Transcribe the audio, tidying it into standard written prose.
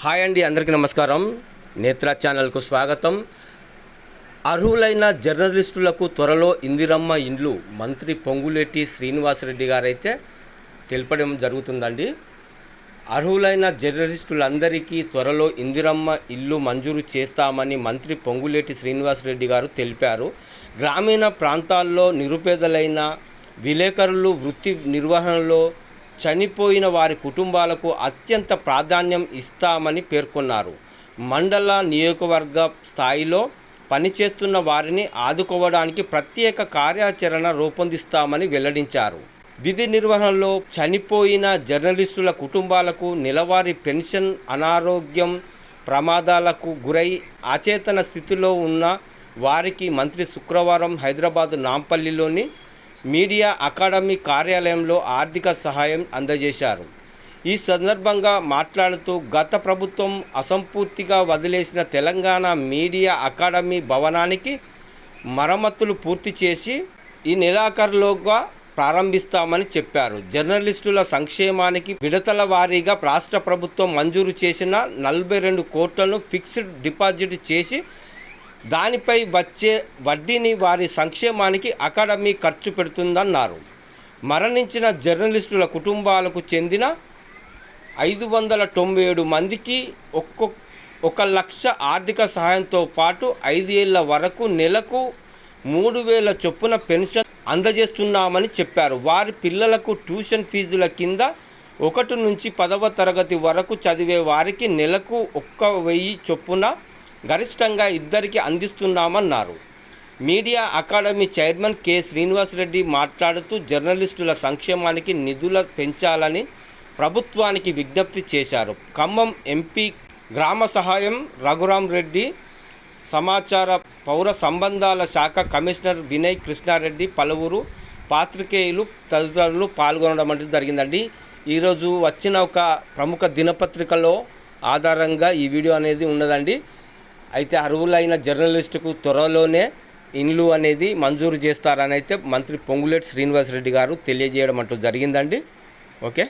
Hi అండి, అందరికీ నమస్కారం. నేత్ర ఛానల్కు స్వాగతం. అర్హులైన జర్నలిస్టులకు త్వరలో ఇందిరమ్మ ఇండ్లు మంత్రి పొంగులేటి శ్రీనివాసరెడ్డి గారైతే తెలపడం జరుగుతుందండి. అర్హులైన జర్నలిస్టులందరికీ త్వరలో ఇందిరమ్మ ఇల్లు మంజూరు చేస్తామని మంత్రి పొంగులేటి శ్రీనివాసరెడ్డి గారు తెలిపారు. గ్రామీణ ప్రాంతాల్లో నిరుపేదలైన విలేకరులు వృత్తి నిర్వహణలో చనిపోయిన వారి కుటుంబాలకు అత్యంత ప్రాధాన్యం ఇస్తామని పేర్కొన్నారు. మండల నియోజకవర్గ స్థాయిలో పనిచేస్తున్న వారిని ఆదుకోవడానికి ప్రత్యేక కార్యాచరణ రూపొందిస్తామని వెల్లడించారు. విధి నిర్వహణలో చనిపోయిన జర్నలిస్టుల కుటుంబాలకు నెలవారీ పెన్షన్, అనారోగ్యం ప్రమాదాలకు గురై అచేతన స్థితిలో ఉన్న వారికి మంత్రి శుక్రవారం హైదరాబాద్ నాంపల్లిలోని మీడియా అకాడమీ కార్యాలయంలో ఆర్థిక సహాయం అందజేశారు. ఈ సందర్భంగా మాట్లాడుతూ గత ప్రభుత్వం అసంపూర్తిగా వదిలేసిన తెలంగాణ మీడియా అకాడమీ భవనానికి మరమ్మతులు పూర్తి చేసి ఈ నెలాఖరులోగా ప్రారంభిస్తామని చెప్పారు. జర్నలిస్టుల సంక్షేమానికి విడతల వారీగా రాష్ట్ర ప్రభుత్వం మంజూరు చేసిన 42 కోట్లను ఫిక్స్డ్ డిపాజిట్ చేసి దానిపై వచ్చే వడ్డీని వారి సంక్షేమానికి అకాడమీ ఖర్చు పెడుతుందన్నారు. మరణించిన జర్నలిస్టుల కుటుంబాలకు చెందిన 597 మందికి 1 లక్ష ఆర్థిక సహాయంతో పాటు 5 ఏళ్ల వరకు నెలకు 3,000 చొప్పున పెన్షన్ అందజేస్తున్నామని చెప్పారు. వారి పిల్లలకు ట్యూషన్ ఫీజుల కింద 1 నుంచి 10వ తరగతి వరకు చదివే వారికి నెలకు 1,000 చొప్పున గరిష్టంగా 2 అందిస్తున్నామన్నారు. Media academy chairman K Srinivasa Reddy మాట్లాడుతూ జర్నలిస్టుల సంక్షేమానికి నిధులు పెంచాలని ప్రభుత్వానికి విజ్ఞప్తి చేశారు. ఖమ్మం ఎంపీ గ్రామ సహాయం రఘురాం రెడ్డి, సమాచార పౌర సంబంధాల శాఖ కమిషనర్ వినయ్ కృష్ణారెడ్డి, పలువురు పాత్రికేయులు తదితరులు పాల్గొనడం అంటే జరిగిందండి. ఈరోజు వచ్చిన ఒక ప్రముఖ దినపత్రికలో ఆధారంగా ఈ వీడియో అనేది ఉన్నదండి. అయితే అర్హులైన జర్నలిస్టుకు త్వరలోనే ఇండ్లు అనేది మంజూరు చేస్తారని అయితే మంత్రి పొంగులేటి శ్రీనివాసరెడ్డి గారు తెలియజేయడం అంటూ జరిగిందండి. ఓకే.